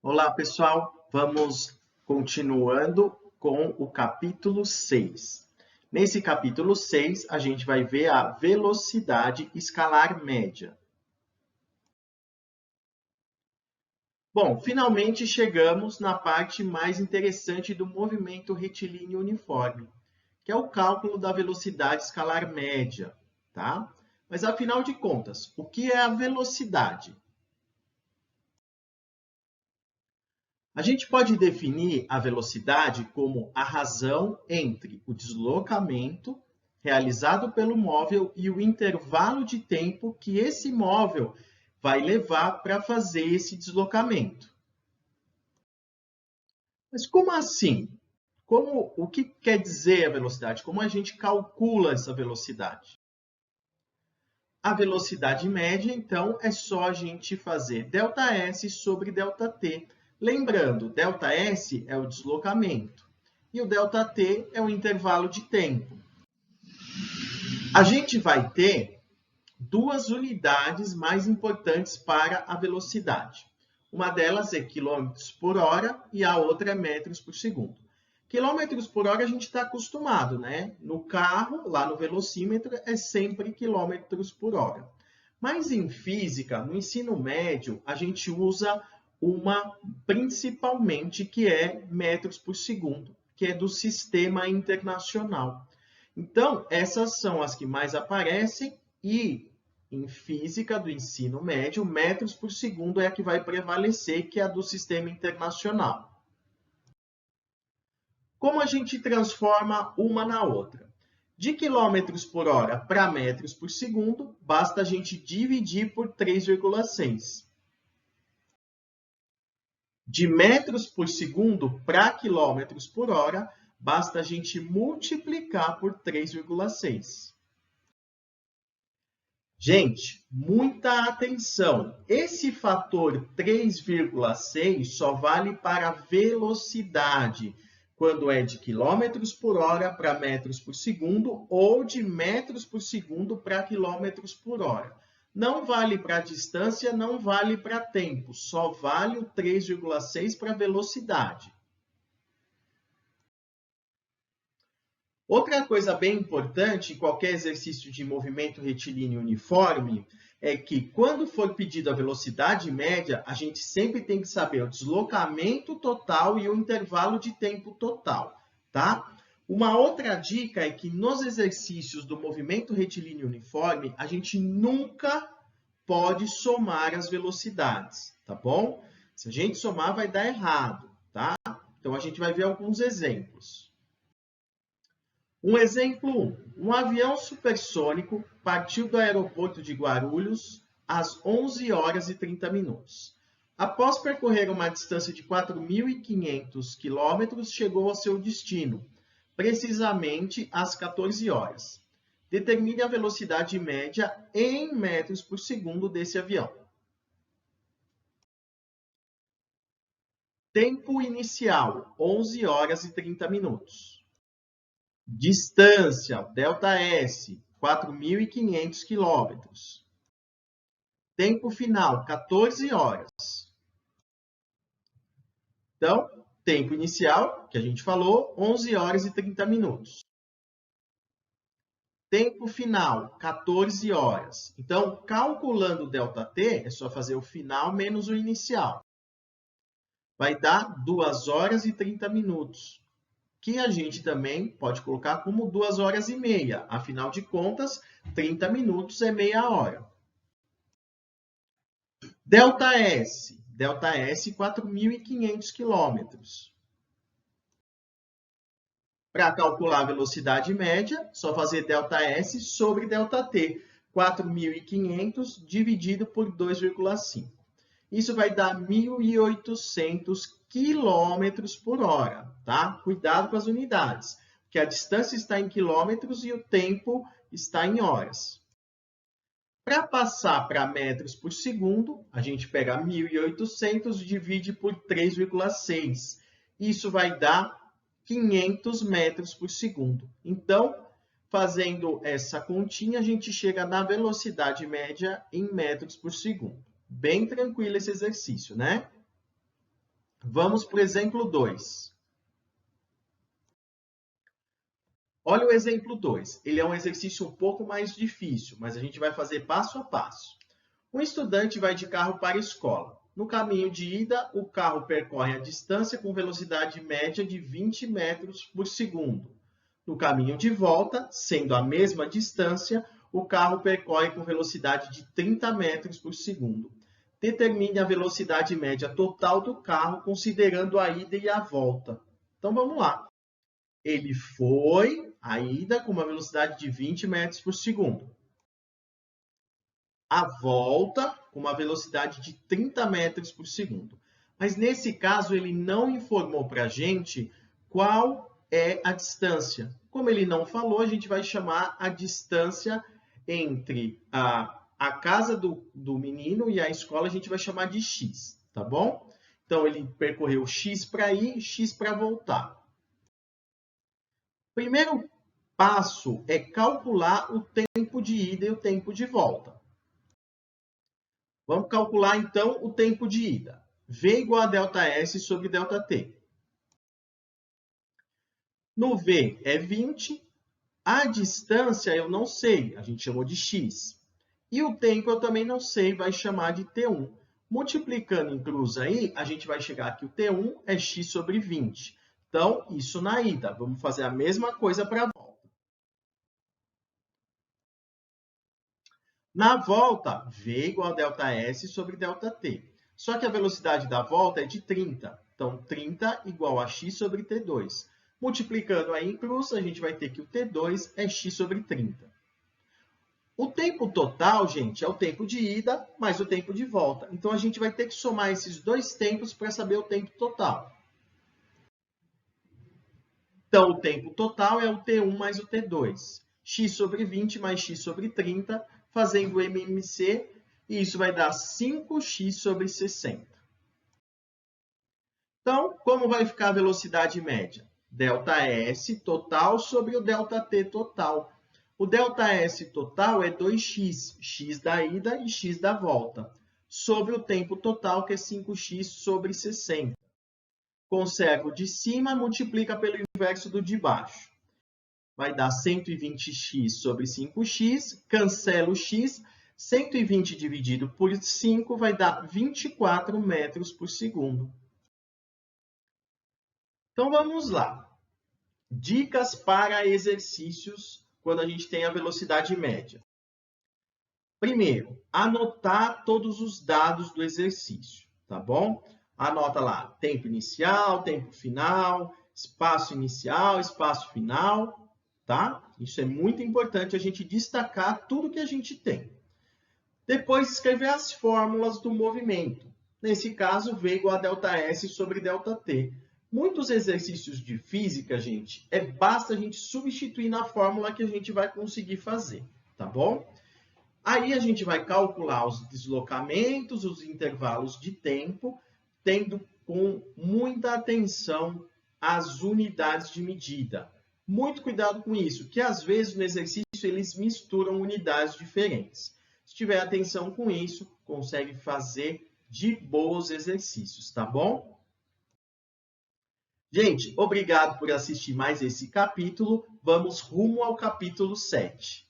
Olá, pessoal. Vamos continuando com o capítulo 6. Nesse capítulo 6, a gente vai ver a velocidade escalar média. Bom, finalmente chegamos na parte mais interessante do movimento retilíneo uniforme, que é o cálculo da velocidade escalar média, tá? Mas afinal de contas, o que é a velocidade? A gente pode definir a velocidade como a razão entre o deslocamento realizado pelo móvel e o intervalo de tempo que esse móvel vai levar para fazer esse deslocamento. Mas como assim? O que quer dizer a velocidade? Como a gente calcula essa velocidade? A velocidade média, então, é só a gente fazer ΔS sobre ΔT. Lembrando, ΔS é o deslocamento e o ΔT é o intervalo de tempo. A gente vai ter duas unidades mais importantes para a velocidade. Uma delas é quilômetros por hora e a outra é metros por segundo. Quilômetros por hora a gente está acostumado, né? No carro, lá no velocímetro, é sempre quilômetros por hora. Mas em física, no ensino médio, a gente usa uma principalmente que é metros por segundo, que é do sistema internacional. Então, essas são as que mais aparecem e em física do ensino médio, metros por segundo é a que vai prevalecer, que é a do sistema internacional. Como a gente transforma uma na outra? De quilômetros por hora para metros por segundo, basta a gente dividir por 3,6. De metros por segundo para quilômetros por hora, basta a gente multiplicar por 3,6. Gente, muita atenção! Esse fator 3,6 só vale para velocidade, quando é de quilômetros por hora para metros por segundo ou de metros por segundo para quilômetros por hora. Não vale para distância, não vale para tempo, só vale o 3,6 para velocidade. Outra coisa bem importante em qualquer exercício de movimento retilíneo uniforme é que, quando for pedido a velocidade média, a gente sempre tem que saber o deslocamento total e o intervalo de tempo total, tá? Uma outra dica é que nos exercícios do movimento retilíneo uniforme, a gente nunca pode somar as velocidades, tá bom? Se a gente somar, vai dar errado, tá? Então, a gente vai ver alguns exemplos. Um exemplo 1. Um avião supersônico partiu do aeroporto de Guarulhos às 11 horas e 30 minutos. Após percorrer uma distância de 4.500 quilômetros, chegou ao seu destino, precisamente às 14 horas. Determine a velocidade média em metros por segundo desse avião. Tempo inicial, 11 horas e 30 minutos. Distância, ΔS, 4.500 quilômetros. Tempo final, 14 horas. Então, tempo inicial, que a gente falou, 11 horas e 30 minutos. Tempo final, 14 horas. Então, calculando o ΔT, é só fazer o final menos o inicial. Vai dar 2 horas e 30 minutos. Que a gente também pode colocar como 2 horas e meia. Afinal de contas, 30 minutos é meia hora. ΔS, 4.500 quilômetros. Para calcular a velocidade média, só fazer ΔS sobre ΔT, 4.500 dividido por 2,5. Isso vai dar 1.800 quilômetros por hora, tá? Cuidado com as unidades, porque a distância está em quilômetros e o tempo está em horas. Para passar para metros por segundo, a gente pega 1.800 e divide por 3,6. Isso vai dar 500 metros por segundo. Então, fazendo essa continha, a gente chega na velocidade média em metros por segundo. Bem tranquilo esse exercício, né? Vamos para o exemplo 2. Olha o exemplo 2. Ele é um exercício um pouco mais difícil, mas a gente vai fazer passo a passo. Um estudante vai de carro para a escola. No caminho de ida, o carro percorre a distância com velocidade média de 20 metros por segundo. No caminho de volta, sendo a mesma distância, o carro percorre com velocidade de 30 metros por segundo. Determine a velocidade média total do carro, considerando a ida e a volta. Então, vamos lá. Ele foi a ida com uma velocidade de 20 metros por segundo. A volta com uma velocidade de 30 metros por segundo. Mas nesse caso, ele não informou para a gente qual é a distância. Como ele não falou, a gente vai chamar a distância entre a casa do menino e a escola, a gente vai chamar de x, tá bom? Então, ele percorreu x para ir e x para voltar. Primeiro passo é calcular o tempo de ida e o tempo de volta. Vamos calcular, então, o tempo de ida. V igual a ΔS sobre ΔT. No V é 20. A distância eu não sei, a gente chamou de x. E o tempo eu também não sei, vai chamar de T1. Multiplicando em cruz aí, a gente vai chegar que o T1 é x sobre 20. Então, isso na ida. Vamos fazer a mesma coisa para a volta. Na volta, V igual a ΔS sobre ΔT. Só que a velocidade da volta é de 30. Então, 30 igual a x sobre T2. Multiplicando aí em cruz, a gente vai ter que o T2 é x sobre 30. O tempo total, gente, é o tempo de ida mais o tempo de volta. Então, a gente vai ter que somar esses dois tempos para saber o tempo total. Então, o tempo total é o T1 mais o T2. X sobre 20 mais x sobre 30, fazendo o MMC, e isso vai dar 5x sobre 60. Então, como vai ficar a velocidade média? ΔS total sobre o ΔT total. O ΔS total é 2x, x da ida e x da volta, sobre o tempo total, que é 5x sobre 60. Conserva o de cima, multiplica pelo inverso do de baixo. Vai dar 120x sobre 5x, cancela o x, 120 dividido por 5 vai dar 24 metros por segundo. Então, vamos lá. Dicas para exercícios quando a gente tem a velocidade média. Primeiro, anotar todos os dados do exercício, tá bom? Anota lá, tempo inicial, tempo final, espaço inicial, espaço final, tá? Isso é muito importante a gente destacar tudo que a gente tem. Depois, escrever as fórmulas do movimento. Nesse caso, V igual a ΔS sobre ΔT. Muitos exercícios de física, gente, basta a gente substituir na fórmula que a gente vai conseguir fazer, tá bom? Aí a gente vai calcular os deslocamentos, os intervalos de tempo, tendo com muita atenção as unidades de medida. Muito cuidado com isso, que às vezes no exercício eles misturam unidades diferentes. Se tiver atenção com isso, consegue fazer de bons exercícios, tá bom? Gente, obrigado por assistir mais esse capítulo. Vamos rumo ao capítulo 7.